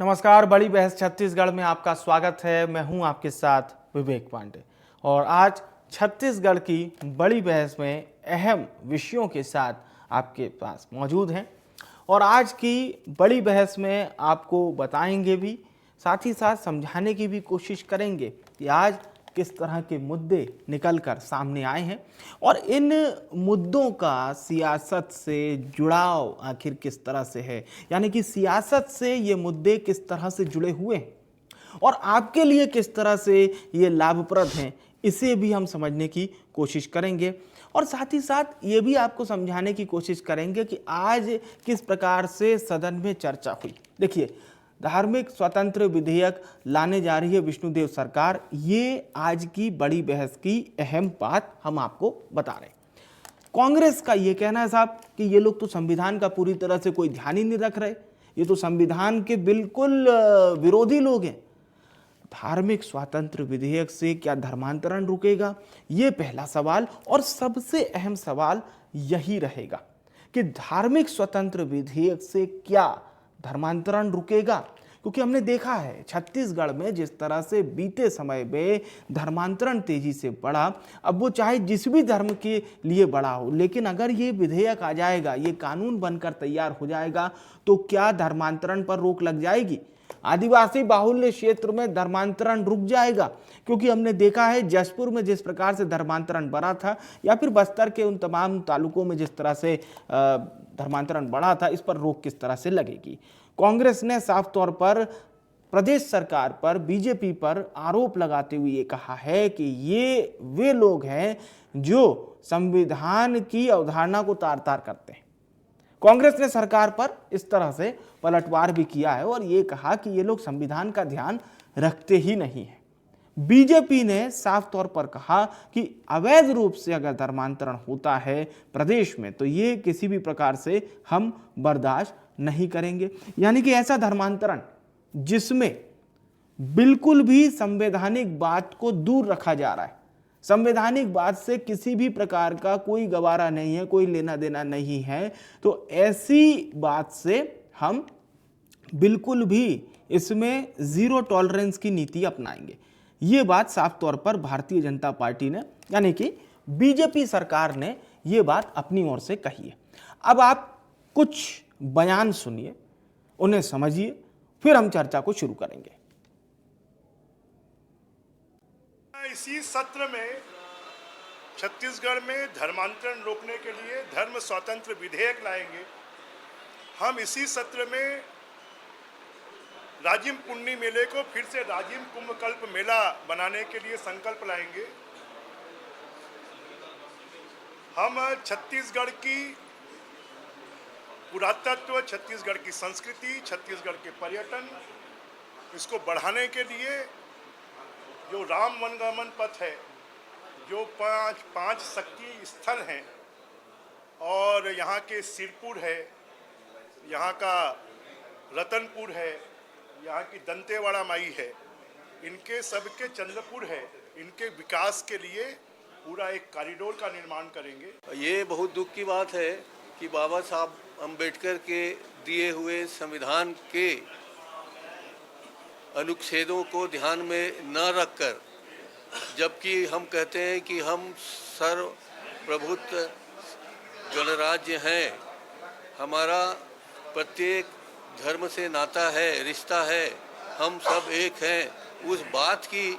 नमस्कार, बड़ी बहस छत्तीसगढ़ में आपका स्वागत है। मैं हूं आपके साथ विवेक पांडे और आज छत्तीसगढ़ की बड़ी बहस में अहम विषयों के साथ आपके पास मौजूद हैं और आज की बड़ी बहस में आपको बताएंगे भी, साथ ही साथ समझाने की भी कोशिश करेंगे कि आज किस तरह के मुद्दे निकल कर सामने आए हैं और इन मुद्दों का सियासत से जुड़ाव आखिर किस तरह से है, यानी कि सियासत से ये मुद्दे किस तरह से जुड़े हुए हैं और आपके लिए किस तरह से ये लाभप्रद हैं, इसे भी हम समझने की कोशिश करेंगे और साथ ही साथ ये भी आपको समझाने की कोशिश करेंगे कि आज किस प्रकार से सदन में चर्चा हुई। देखिए, धार्मिक स्वतंत्र विधेयक लाने जा रही है विष्णुदेव सरकार, ये आज की बड़ी बहस की अहम बात हम आपको बता रहे हैं। कांग्रेस का ये कहना है साहब कि ये लोग तो संविधान का पूरी तरह से कोई ध्यान ही नहीं रख रहे, ये तो संविधान के बिल्कुल विरोधी लोग हैं। धार्मिक स्वतंत्र विधेयक से क्या धर्मांतरण रुकेगा, ये पहला सवाल और सबसे अहम सवाल यही रहेगा कि धार्मिक स्वतंत्र विधेयक से क्या धर्मांतरण रुकेगा, क्योंकि हमने देखा है छत्तीसगढ़ में जिस तरह से बीते समय में धर्मांतरण तेजी से बढ़ा, अब वो चाहे जिस भी धर्म के लिए बढ़ा हो, लेकिन अगर ये विधेयक आ जाएगा, ये कानून बनकर तैयार हो जाएगा तो क्या धर्मांतरण पर रोक लग जाएगी? आदिवासी बाहुल्य क्षेत्र में धर्मांतरण रुक जाएगा, क्योंकि हमने देखा है जसपुर में जिस प्रकार से धर्मांतरण बढ़ा था या फिर बस्तर के उन तमाम तालुकों में जिस तरह से धर्मांतरण बढ़ा था, इस पर रोक किस तरह से लगेगी। कांग्रेस ने साफ तौर पर प्रदेश सरकार पर, बीजेपी पर आरोप लगाते हुए ये कहा है कि ये वे लोग हैं जो संविधान की अवधारणा को तार तार करते हैं। कांग्रेस ने सरकार पर इस तरह से पलटवार भी किया है और ये कहा कि ये लोग संविधान का ध्यान रखते ही नहीं है। बीजेपी ने साफ तौर पर कहा कि अवैध रूप से अगर धर्मांतरण होता है प्रदेश में तो ये किसी भी प्रकार से हम बर्दाश्त नहीं करेंगे, यानी कि ऐसा धर्मांतरण जिसमें बिल्कुल भी संवैधानिक बात को दूर रखा जा रहा है, संवैधानिक बात से किसी भी प्रकार का कोई गवारा नहीं है, कोई लेना देना नहीं है, तो ऐसी बात से हम बिल्कुल भी इसमें जीरो टॉलरेंस की नीति अपनाएंगे। ये बात साफ तौर पर भारतीय जनता पार्टी ने, यानी कि बीजेपी सरकार ने ये बात अपनी ओर से कही है। अब आप कुछ बयान सुनिए, उन्हें समझिए, फिर हम चर्चा को शुरू करेंगे। इसी सत्र में छत्तीसगढ़ में धर्मांतरण रोकने के लिए धर्म स्वतंत्र विधेयक लाएंगे। हम इसी सत्र में राजिम पुन्नी मेले को फिर से राजिम कुंभकल्प मेला बनाने के लिए संकल्प लाएंगे। हम छत्तीसगढ़ की पुरातत्व, छत्तीसगढ़ की संस्कृति, छत्तीसगढ़ के पर्यटन, इसको बढ़ाने के लिए जो राम वनगमन पथ है, जो पांच शक्ति स्थल हैं और यहाँ के सिरपुर है, यहाँ का रतनपुर है, यहाँ की दंतेवाड़ा माई है, इनके सबके चंद्रपुर है, इनके विकास के लिए पूरा एक कॉरिडोर का निर्माण करेंगे। ये बहुत दुख की बात है कि बाबा साहब अम्बेडकर के दिए हुए संविधान के अनुच्छेदों को ध्यान में न रखकर, जबकि हम कहते हैं कि हम सर्वप्रभुत्व गणराज्य हैं, हमारा प्रत्येक धर्म से नाता है, रिश्ता है, हम सब एक हैं, उस बात की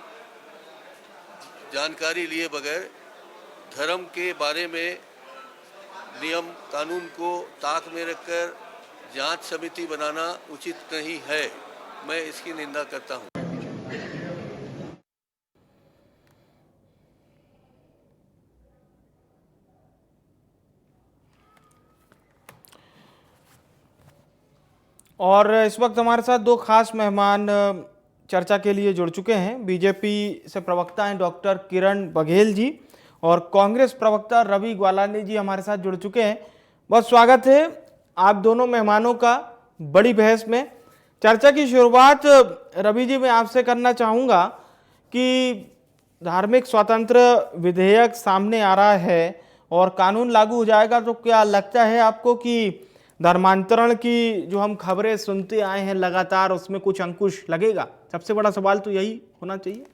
जानकारी लिए बगैर धर्म के बारे में नियम कानून को ताक में रखकर जांच समिति बनाना उचित नहीं है। मैं इसकी निंदा करता हूं। और इस वक्त हमारे साथ दो खास मेहमान चर्चा के लिए जुड़ चुके हैं। बीजेपी से प्रवक्ता हैं डॉक्टर किरण बघेल जी और कांग्रेस प्रवक्ता रवि ग्वालानी जी हमारे साथ जुड़ चुके हैं। बहुत स्वागत है आप दोनों मेहमानों का बड़ी बहस में। चर्चा की शुरुआत रवि जी मैं आपसे करना चाहूँगा कि धार्मिक स्वतंत्र विधेयक सामने आ रहा है और कानून लागू हो जाएगा, तो क्या लगता है आपको कि धर्मांतरण की जो हम खबरें सुनते आए हैं लगातार, उसमें कुछ अंकुश लगेगा? सबसे बड़ा सवाल तो यही होना चाहिए।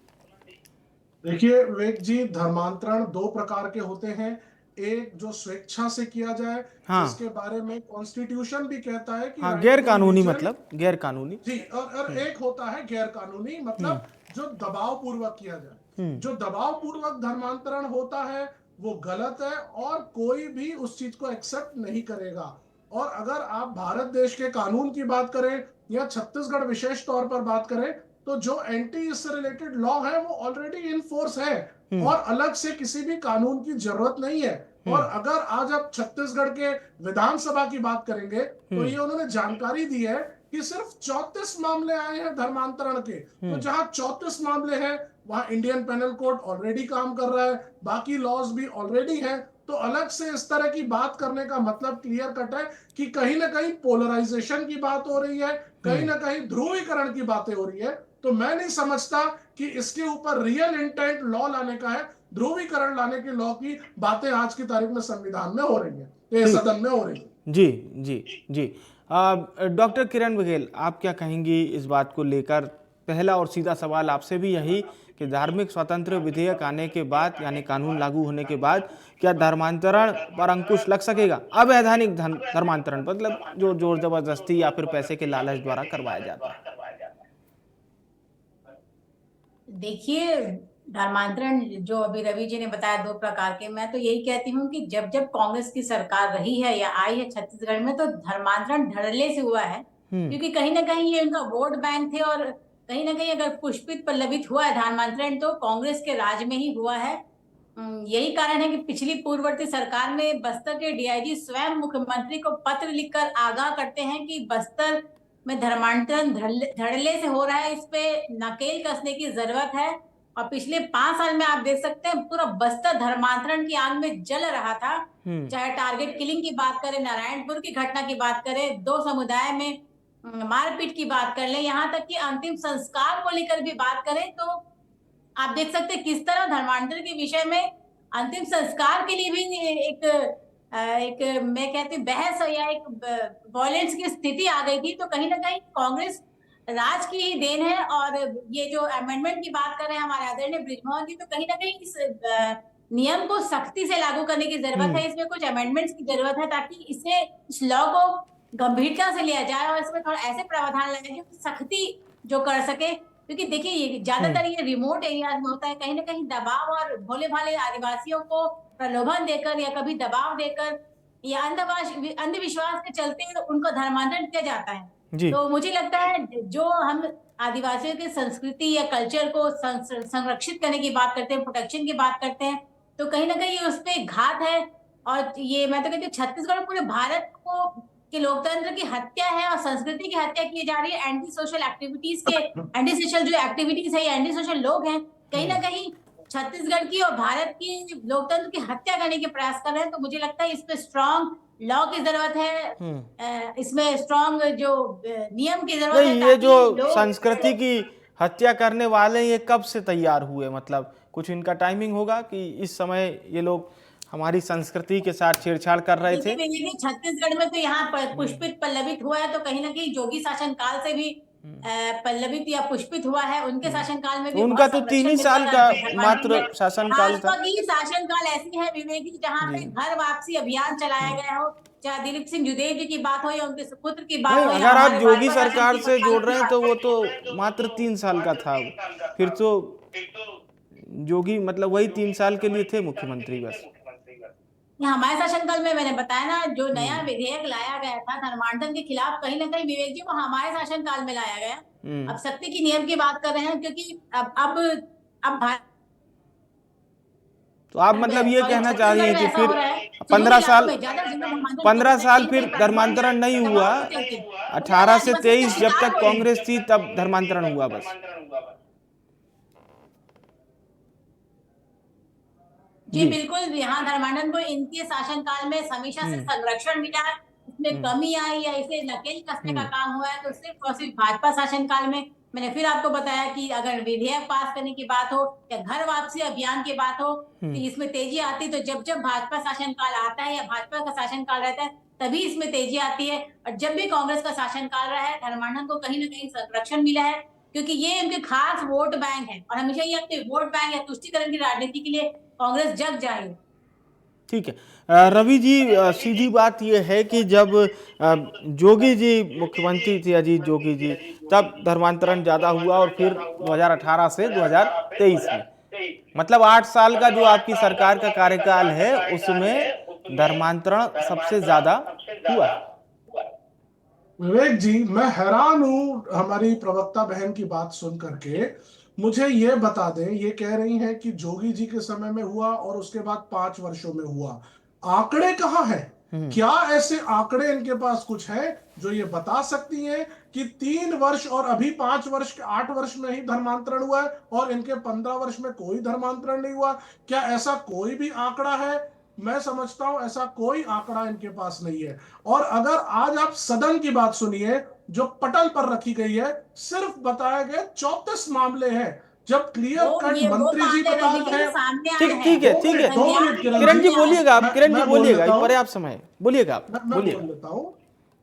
देखिए विवेक जी, धर्मांतरण दो प्रकार के होते हैं। एक जो स्वेच्छा से किया जाए, हाँ। जिसके बारे में कॉन्स्टिट्यूशन भी कहता है कि हाँ, राइट गैर टू कानूनी, रिलीजन। मतलब गैर कानूनी। जी, और एक होता है गैर कानूनी, मतलब जो दबाव पूर्वक किया जाए। जो दबाव पूर्वक धर्मांतरण होता है वो गलत है और कोई भी उस चीज को एक्सेप्ट नहीं करेगा। और अगर आप भारत देश के कानून की बात करें या छत्तीसगढ़ विशेष तौर पर बात करें, तो जो एंटी इससे रिलेटेड लॉ है वो ऑलरेडी इन फोर्स है और अलग से किसी भी कानून की जरूरत नहीं है। और अगर आज आप छत्तीसगढ़ के विधानसभा की बात करेंगे तो ये उन्होंने जानकारी दी है कि सिर्फ 34 मामले आए हैं धर्मांतरण के। तो जहां 34 मामले हैं वहां इंडियन पेनल कोड ऑलरेडी काम कर रहा है, बाकी लॉज भी ऑलरेडी हैं। तो अलग से इस तरह की बात करने का मतलब क्लियर कट है कि कहीं ना कहीं पोलराइजेशन की बात हो रही है, कहीं ना कहीं ध्रुवीकरण की बातें हो रही है। तो मैं नहीं समझता कि इसके ऊपर रियल इंटेंट लॉ लाने का है। ध्रुवीकरण लाने के लॉ की बातें आज की तारीख में संविधान में हो रही है, ये सदन में हो रही है। जी जी जी। डॉक्टर किरण बघेल, आप क्या कहेंगी इस बात को लेकर? पहला और सीधा सवाल आपसे भी यही कि धार्मिक स्वतंत्र विधेयक आने के बाद, यानी कानून लागू होने के बाद, क्या धर्मांतरण पर अंकुश लग सकेगा? अवैधानिक धर्मांतरण, मतलब जो जोर जबरदस्ती या फिर पैसे के लालच द्वारा करवाया जाता है। देखिए, धर्मांतरण जो अभी रवि जी ने बताया दो प्रकार के, मैं तो यही कहती हूँ कि जब जब कांग्रेस की सरकार रही है या आई है छत्तीसगढ़ में, तो धर्मांतरण धड़ल्ले से हुआ है। क्योंकि कहीं ना कहीं ये उनका वोट बैंक थे और कहीं ना कहीं अगर पुष्पित पल्लवित हुआ है धर्मांतरण तो कांग्रेस के राज में ही हुआ है। यही कारण है कि पिछली पूर्ववर्ती सरकार में बस्तर के डीआईजी स्वयं मुख्यमंत्री को पत्र लिखकर आगाह करते हैं कि बस्तर में धर्मांतरण धड़ल्ले से हो रहा है, इस पे नकेल कसने की जरूरत है। और पिछले 5 साल में आप देख सकते हैं पूरा बस्तर धर्मांतरण की आग में जल रहा था। चाहे टारगेट किलिंग की बात करें, नारायणपुर की घटना की बात करें, 2 समुदाय में मारपीट की बात कर लें, यहाँ तक कि अंतिम संस्कार को लेकर भी बात करें, तो आप देख सकते हैं किस तरह धर्मांतरण के विषय में अंतिम संस्कार के लिए भी एक मैं कहती हूँ बहस या एक वॉयलेंस की स्थिति आ गई थी। तो कहीं ना कहीं कांग्रेस राज की ही देन है। और ये जो अमेंडमेंट की बात कर रहे हैं हमारे आदरणीय बृजमोहन जी, तो कहीं ना कहीं इस नियम को सख्ती से लागू करने की जरूरत है। इसमें कुछ अमेंडमेंट्स की जरूरत है ताकि इस लॉ को गंभीरता से लिया जाए और इसमें थोड़ा ऐसे प्रावधान लाए जो सख्ती जो कर सके। क्योंकि देखिए ज्यादातर ये रिमोट एरियाज में होता है, कहीं ना कहीं दबाव और भोले भाले आदिवासियों को प्रलोभन देकर या कभी दबाव देकर या अंधविश्वास के चलते उनको धर्मांतरण किया जाता है। तो मुझे लगता है जो हम आदिवासियों की संस्कृति या कल्चर को संरक्षित करने की बात करते हैं, प्रोटेक्शन की बात करते हैं, तो कहीं ना कहीं उस पर घात है। और ये मैं तो कहती हूँ छत्तीसगढ़ पूरे भारत को कि लोकतंत्र की हत्या है और संस्कृति की हत्या की जा रही है। एंटी सोशल एक्टिविटीज के एंटी सोशल जो एक्टिविटीज है, एंटी सोशल लोग हैं, कहीं ना कहीं छत्तीसगढ़ की और भारत की लोकतंत्र की हत्या करने के प्रयास कर रहे हैं। तो मुझे लगता है इस पे स्ट्रॉन्ग लॉ की जरूरत है, इसमें स्ट्रॉन्ग जो नियम की जरूरत है। ये जो संस्कृति की हत्या करने वाले ये कब से तैयार हुए? मतलब कुछ इनका टाइमिंग होगा कि इस समय ये लोग हमारी संस्कृति के साथ छेड़छाड़ कर रहे थे? छत्तीसगढ़ में तो यहाँ पुष्पित पल्लवित हुआ है, तो कहीं ना कहीं जोगी शासन काल से भी पल्लवित या पुष्पित हुआ है। उनके शासनकाल में भी उनका तो 3 ही साल का मात्र शासनकाल था। शासनकाल ऐसी है विवेक जी जहाँ पे घर वापसी अभियान चलाया गया हो, चाहे दिलीप सिंह जुदेव जी की बात हो या उनके सुपुत्र की बात हो। अगर आप योगी सरकार से जोड़ रहे हैं तो वो तो मात्र 3 साल का था। फिर तो योगी मतलब वही 3 साल के लिए थे मुख्यमंत्री बस। हमारे शासनकाल में मैंने बताया ना, जो नया विधेयक लाया गया था धर्मांतरण के खिलाफ, कहीं ना कहीं विवेक जी वो हमारे शासनकाल में लाया गया। अब सख्ती की नियम की बात कर रहे हैं क्योंकि अब तो आप मतलब ये कहना चाह रही हैं कि फिर 15 साल फिर धर्मांतरण नहीं हुआ, 18 से 23 जब तक कांग्रेस थी तब धर्मांतरण हुआ बस। जी बिल्कुल, यहाँ धर्मांतरण को इनके शासनकाल में हमेशा से संरक्षण मिला, इसमें कमी आई या इसे नकेल कसने का काम हुआ है तो सिर्फ और सिर्फ भाजपा शासनकाल में। मैंने फिर आपको बताया कि अगर विधेयक पास करने की बात हो या घर वापसी अभियान की बात हो तो इसमें तेजी आती तो जब जब भाजपा शासनकाल आता है या भाजपा का शासनकाल रहता है तभी इसमें तेजी आती है। और जब भी कांग्रेस का शासनकाल रहा है, धर्मांधन को कहीं ना कहीं संरक्षण मिला है, क्योंकि ये उनके खास वोट बैंक है और हमेशा ये अपने वोट बैंक या तुष्टीकरण की राजनीति के लिए कांग्रेस जग जाए। ठीक है। रवि जी, सीधी बात यह है कि जब जोगी जी मुख्यमंत्री थे, अजीत जोगी जी, तब धर्मांतरण ज्यादा हुआ और फिर 2018 से 2023 में, मतलब 8 साल का जो आपकी सरकार का कार्यकाल है उसमें धर्मांतरण सबसे ज्यादा हुआ है। विवेक जी, मैं हैरान हूं हमारी प्रवक्ता बहन की बात सुन करके। मुझे ये बता दें, ये कह रही हैं कि जोगी जी के समय में हुआ और उसके बाद 5 वर्षों में हुआ। आंकड़े कहाँ हैं? क्या ऐसे आंकड़े इनके पास कुछ है जो ये बता सकती हैं कि 3 वर्ष और अभी 5 वर्ष के 8 वर्ष में ही धर्मांतरण हुआ है और इनके 15 वर्ष में कोई धर्मांतरण नहीं हुआ? क्या ऐसा कोई भी आंकड़ा है? मैं समझता हूं ऐसा कोई आंकड़ा इनके पास नहीं है। और अगर आज आप सदन की बात सुनिए जो पटल पर रखी गई है, सिर्फ बताए गए 34 मामले हैं, जब क्लियर कट मंत्री जी बता रहे हैं। सामने ठीक आए ठीक है, ठीक है। 2 मिनट किरण जी बोलिएगा आप, किरण जी मैं बोल बोलिएगा, लेता हूं। पर्याप्त समय, बोलिएगा आप, मैं बोल बोलिएगा। लेता हूं।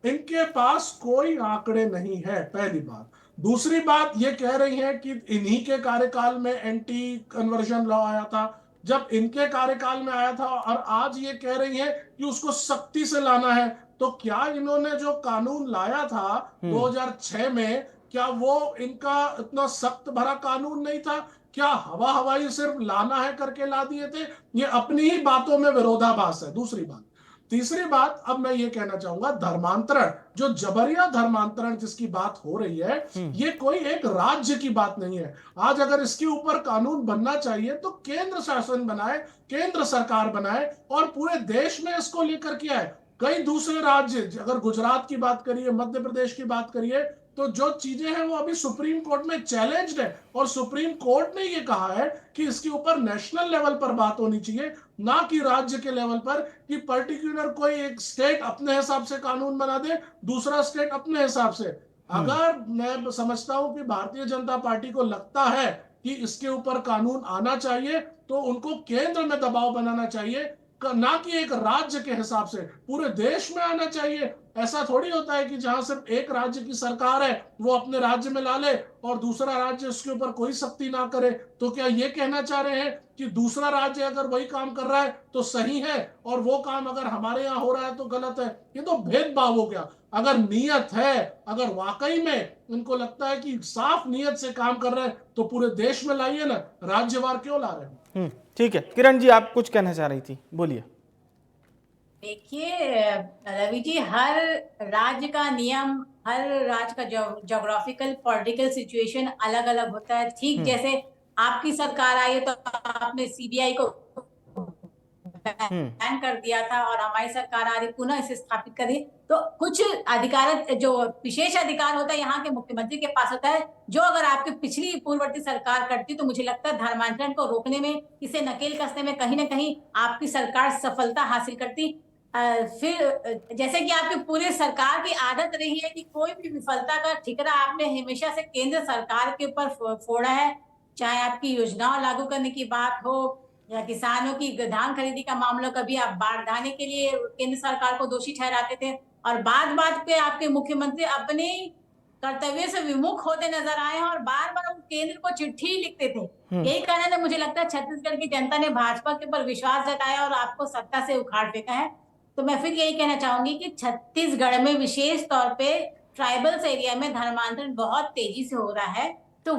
इनके पास कोई आंकड़े नहीं है, पहली बात। दूसरी बात, ये कह रही है कि इन्हीं के कार्यकाल में एंटी कन्वर्जन लॉ आया था। जब इनके कार्यकाल में आया था और आज ये कह रही है कि उसको सख्ती से लाना है, तो क्या इन्होंने जो कानून लाया था 2006 में, क्या वो इनका इतना सख्त भरा कानून नहीं था? क्या हवा हवाई सिर्फ लाना है करके ला दिए थे? ये अपनी ही बातों में विरोधाभास है। दूसरी बात। तीसरी बात, अब मैं ये कहना चाहूंगा, धर्मांतरण, जो जबरिया धर्मांतरण जिसकी बात हो रही है, ये कोई एक राज्य की बात नहीं है। आज अगर इसके ऊपर कानून बनना चाहिए तो केंद्र शासन बनाए, केंद्र सरकार बनाए और पूरे देश में इसको लेकर के आए। कई दूसरे राज्य, अगर गुजरात की बात करिए, मध्य प्रदेश की बात करिए, तो जो चीजें हैं वो अभी सुप्रीम कोर्ट में चैलेंज्ड है और सुप्रीम कोर्ट ने ये कहा है कि इसके ऊपर नेशनल लेवल पर बात होनी चाहिए, ना कि राज्य के लेवल पर, कि पर्टिकुलर कोई एक स्टेट अपने हिसाब से कानून बना दे, दूसरा स्टेट अपने हिसाब से। अगर मैं समझता हूं कि भारतीय जनता पार्टी को लगता है कि इसके ऊपर कानून आना चाहिए, तो उनको केंद्र में दबाव बनाना चाहिए, ना कि एक राज्य के हिसाब से पूरे देश में आना चाहिए। ऐसा थोड़ी होता है कि जहां सिर्फ एक राज्य की सरकार है वो अपने राज्य में ला ले और दूसरा राज्य उसके ऊपर कोई सख्ती ना करे। तो क्या ये कहना चाह रहे हैं कि दूसरा राज्य अगर वही काम कर रहा है तो सही है और वो काम अगर हमारे यहाँ हो रहा है तो गलत है? ये तो भेदभाव हो गया। अगर नियत है, अगर वाकई में इनको लगता है कि साफ नियत से काम कर रहे हैं, तो पूरे देश में लाइए ना, राज्यवार क्यों ला रहे हैं? ठीक है। किरण जी, आप कुछ कहना चाह रही थी, बोलिए। देखिए रवि जी, हर राज्य का नियम, हर राज्य का ज्योग्राफिकल पॉलिटिकल सिचुएशन अलग अलग होता है। ठीक जैसे आपकी सरकार आई है तो आपने सीबीआई को बैन कर दिया था और हमारी सरकार आ रही पुनः इसे स्थापित कर दी। तो कुछ अधिकार, जो विशेष अधिकार होता है यहाँ के मुख्यमंत्री के पास होता है, जो अगर आपकी पिछली पूर्ववर्ती सरकार करती तो मुझे लगता है धर्मांतरण को रोकने में, इसे नकेल कसने में कहीं ना कहीं आपकी सरकार सफलता हासिल करती। फिर जैसे कि आपकी पूरी सरकार की आदत रही है कि कोई भी विफलता का ठिकरा आपने हमेशा से केंद्र सरकार के ऊपर फोड़ा है, चाहे आपकी योजनाओं लागू करने की बात हो या किसानों की धान खरीदी का मामला। कभी आप बाढ़ के लिए केंद्र सरकार को दोषी ठहराते थे और बात बात पे आपके मुख्यमंत्री अपने कर्तव्य से विमुख होते नजर आए हैं और बार बार केंद्र को चिट्ठी लिखते थे। यही कारण है, मुझे लगता है छत्तीसगढ़ की जनता ने भाजपा के ऊपर विश्वास जताया और आपको सत्ता से उखाड़ फेंका है। तो मैं फिर यही कहना चाहूंगी कि छत्तीसगढ़ में विशेष तौर पे ट्राइबल्स एरिया में धर्मांतरण बहुत तेजी से हो रहा है, तो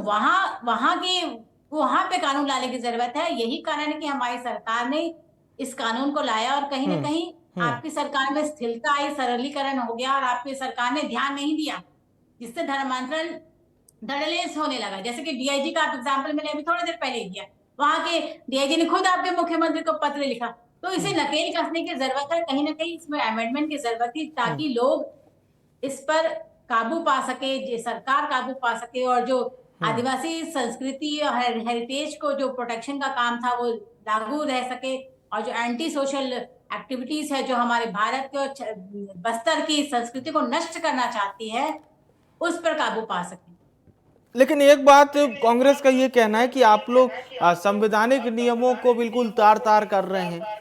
वहां पे कानून लाने की जरूरत है। यही कारण है कि हमारी सरकार ने इस कानून को लाया और कहीं ना कहीं आपकी सरकार में स्थिरता आई, सरलीकरण हो गया और आपकी सरकार ने ध्यान नहीं दिया, जिससे धर्मांतरण धड़ल्ले से होने लगा। जैसे कि डीआईजी का एग्जाम्पल मैंने अभी थोड़ी देर पहले दिया, वहां के डीआईजी ने खुद आपके मुख्यमंत्री को पत्र लिखा। तो इसे नकेल कसने की जरूरत है, कहीं ना कहीं इसमें अमेंडमेंट की जरूरत थी ताकि लोग इस पर काबू पा सके, सरकार काबू पा सके और जो आदिवासी संस्कृति और हेरिटेज को जो प्रोटेक्शन का काम था वो लागू रह सके और जो एंटी सोशल एक्टिविटीज है जो हमारे भारत के और बस्तर की संस्कृति को नष्ट करना चाहती है, उस पर काबू पा सके। लेकिन एक बात कांग्रेस का ये कहना है कि आप लोग संवैधानिक नियमों को बिल्कुल तार तार कर रहे हैं।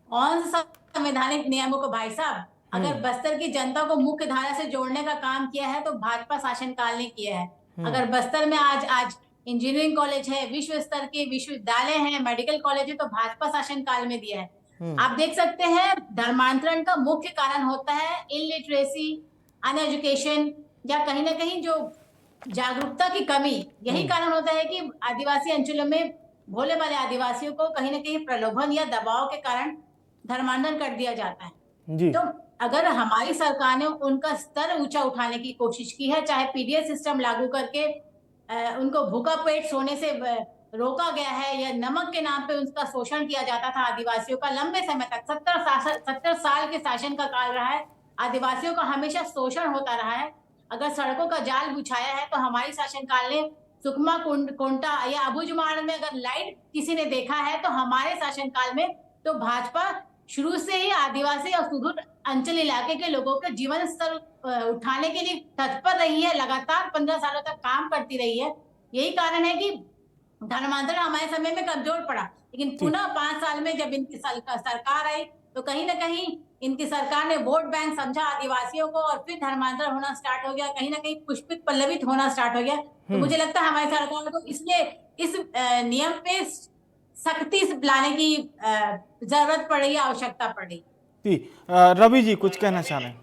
कौन सा संवैधानिक नियमों को भाई साहब, अगर बस्तर की जनता को मुख्य धारा से जोड़ने का काम किया है तो भाजपा शासनकाल ने किया है। अगर बस्तर में आज इंजीनियरिंग कॉलेज है, विश्व स्तर के विश्वविद्यालय है, मेडिकल कॉलेज है, तो भाजपा शासनकाल में दिया है। आप देख सकते हैं धर्मांतरण का मुख्य कारण होता है इलिटरेसी, अनएजुकेशन, या कहीं ना कहीं जो जागरूकता की कमी। यही कारण होता है कि आदिवासी अंचलों में भोले भाले आदिवासियों को कहीं ना कहीं प्रलोभन या दबाव के कारण धर्मांतरण कर दिया जाता है। जी तो अगर हमारी सरकार ने उनका स्तर ऊंचा उठाने की कोशिश की है, चाहे पीडीएस सिस्टम लागू करके उनको भूखा पेट सोने से रोका गया है, या नमक के नाम पे उनका शोषण किया जाता था आदिवासियों का लंबे समय तक, 70 साल के शासन का काल रहा है, आदिवासियों का हमेशा शोषण होता रहा है। अगर सड़कों का जाल बिछाया है तो हमारी शासनकाल ने सुकमा कोंटा या अबुझमाड़ में अगर लाइट किसी ने देखा है तो हमारे शासनकाल में। तो भाजपा शुरू से ही आदिवासी और सुदूर अंचल इलाके के लोगों के जीवन स्तर उठाने के लिए तत्पर रही है, लगातार 15 सालों तक काम करती रही है। यही कारण है कि धर्मांतरण हमारे समय में कमजोर पड़ा, लेकिन पुनः 5 साल में जब इनकी सरकार आई तो कहीं ना कहीं इनकी सरकार ने वोट बैंक समझा आदिवासियों को, और फिर धर्मांतरण होना स्टार्ट हो गया, कहीं ना कहीं पुष्पित पल्लवित होना स्टार्ट हो गया। तो मुझे लगता है हमारी सरकार को इसलिए इस नियम पे सख्ती से लाने की जरूरत पड़ रही है, आवश्यकता पड़ रही। जी रवि जी कुछ कहना चाह रहे हैं?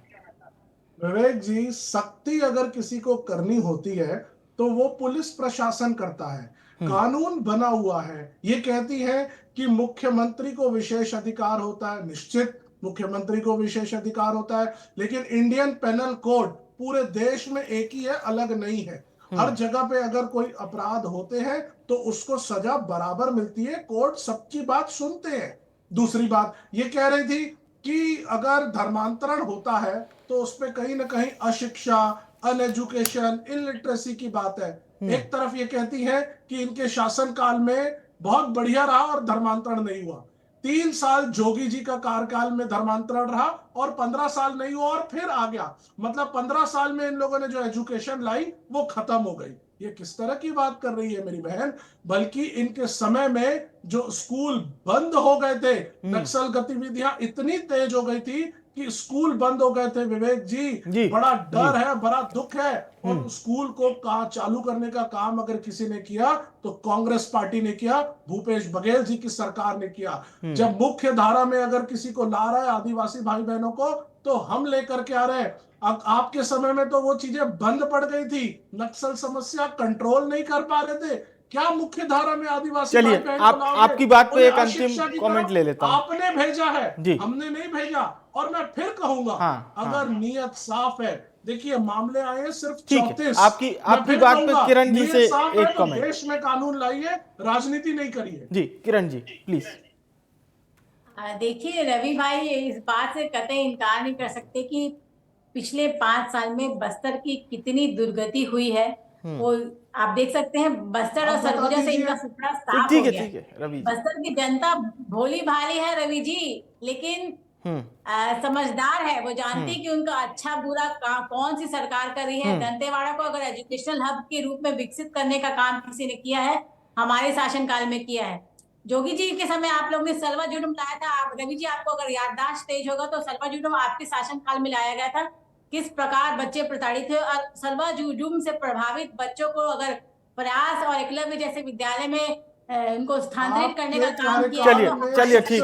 विवेक जी, सख्ती अगर किसी को करनी होती है तो वो पुलिस प्रशासन करता है। कानून बना हुआ है, ये कहती है कि मुख्यमंत्री को विशेष अधिकार होता है, निश्चित मुख्यमंत्री को विशेष अधिकार होता है, लेकिन इंडियन पेनल कोड पूरे देश में एक ही है, अलग नहीं है। हर जगह पे अगर कोई अपराध होते हैं तो उसको सजा बराबर मिलती है, कोर्ट सबकी बात सुनते हैं। दूसरी बात ये कह रही थी कि अगर धर्मांतरण होता है तो उसपे कहीं ना कहीं अशिक्षा, अनएजुकेशन, इलिटरेसी की बात है। एक तरफ ये कहती है कि इनके शासनकाल में बहुत बढ़िया रहा और धर्मांतरण नहीं हुआ। 3 साल जोगी जी का कार्यकाल में धर्मांतरण रहा और 15 साल नहीं हुआ और फिर आ गया। मतलब 15 साल में इन लोगों ने जो एजुकेशन लाई वो खत्म हो गई। ये किस तरह की बात कर रही है मेरी बहन? बल्कि इनके समय में जो स्कूल बंद हो गए थे, नक्सल गतिविधियां इतनी तेज हो गई थी कि स्कूल बंद हो गए थे। विवेक जी बड़ा डर है, बड़ा दुख है। और स्कूल को चालू करने का काम अगर किसी ने किया तो कांग्रेस पार्टी ने किया, भूपेश बघेल जी की सरकार ने किया। जब मुख्य धारा में अगर किसी को ला रहा है आदिवासी भाई बहनों को, तो हम लेकर के आ रहे हैं। अब आपके समय में तो वो चीजें बंद पड़ गई थी, नक्सल समस्या कंट्रोल नहीं कर पा रहे थे। क्या मुख्य धारा में आदिवासी चलिए भाई बहन आप को लाओगे? आपकी बात पे एक उन्हें अंतिम अशिक्षा की कमेंट तरफ ले लेता हूं। आपने भेजा है जी। हमने नहीं भेजा। और मैं फिर कहूंगा, अगर नीयत साफ है, देखिए मामले आए हैं सिर्फ ठीक है, 34। आपकी बात पे किरण जी से एक कमेंट। देश में कानून लाइए, राजनीति नहीं करिए। जी किरण जी प्लीज। देखिए रवि भाई, इस बात से कतई इनकार नहीं कर सकते कि पिछले 5 साल में बस्तर की कितनी दुर्गति हुई है। वो आप देख सकते हैं, बस्तर और सरगुजा से इनका सुपड़ा साफ हो गया। ठीक है रवि जी। बस्तर की जनता भोली भाली है रवि जी, लेकिन समझदार है। वो जानती है कि उनका अच्छा बुरा कौन सी सरकार कर रही है। दंतेवाड़ा को अगर एजुकेशनल हब के रूप में विकसित करने का काम किसी ने किया है, हमारे शासनकाल में किया है। जोगी जी के समय आप लोग ने सलवा जुडुम लाया था। आप रवि जी, आपको अगर याददाश्त तेज होगा तो सलवा जुडुम आपके शासनकाल में लाया गया था। किस प्रकार बच्चे प्रताड़ित थे, और सलवा जुडुम से प्रभावित बच्चों को अगर प्रयास और एकलव्य जैसे विद्यालय में उनको स्थानांतरित करने का काम किया। चलिए ठीक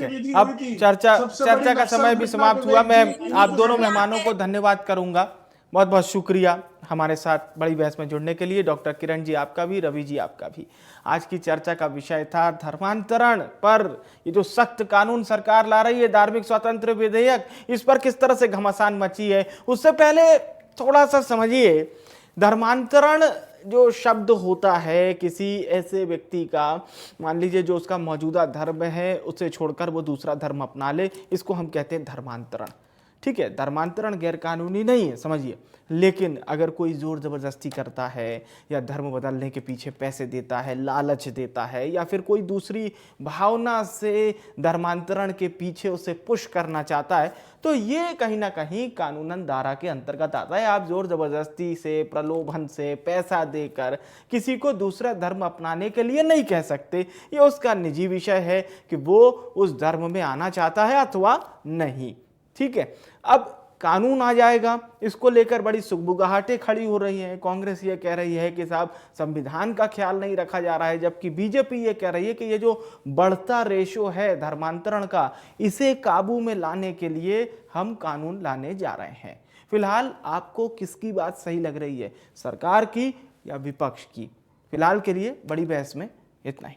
है। अब चर्चा का समय भी समाप्त हुआ। मैं आप दोनों मेहमानों को धन्यवाद करूंगा, बहुत बहुत शुक्रिया हमारे साथ बड़ी बहस में जुड़ने के लिए। डॉक्टर किरण जी आपका भी, रवि जी आपका भी। आज की चर्चा का विषय था धर्मांतरण पर ये जो सख्त कानून सरकार ला रही है, धार्मिक स्वतंत्र विधेयक, इस पर किस तरह से घमासान मची है। उससे पहले थोड़ा सा समझिए, धर्मांतरण जो शब्द होता है किसी ऐसे व्यक्ति का, मान लीजिए जो उसका मौजूदा धर्म है उसे छोड़कर वो दूसरा धर्म अपना ले, इसको हम कहते हैं धर्मांतरण। ठीक है, धर्मांतरण गैरकानूनी नहीं है, समझिए, लेकिन अगर कोई जोर जबरदस्ती करता है या धर्म बदलने के पीछे पैसे देता है, लालच देता है, या फिर कोई दूसरी भावना से धर्मांतरण के पीछे उसे पुश करना चाहता है, तो ये कहीं ना कहीं कानूनन धारा के अंतर्गत आता है। आप जोर जबरदस्ती से, प्रलोभन से, पैसा देकर किसी को दूसरा धर्म अपनाने के लिए नहीं कह सकते। ये उसका निजी विषय है कि वो उस धर्म में आना चाहता है अथवा नहीं, ठीक है। अब कानून आ जाएगा, इसको लेकर बड़ी सुगबुगाहटें खड़ी हो रही हैं। कांग्रेस ये कह रही है कि साहब संविधान का ख्याल नहीं रखा जा रहा है, जबकि बीजेपी ये कह रही है कि ये जो बढ़ता रेशो है धर्मांतरण का, इसे काबू में लाने के लिए हम कानून लाने जा रहे हैं। फिलहाल आपको किसकी बात सही लग रही है, सरकार की या विपक्ष की? फिलहाल के लिए बड़ी बहस में इतना ही।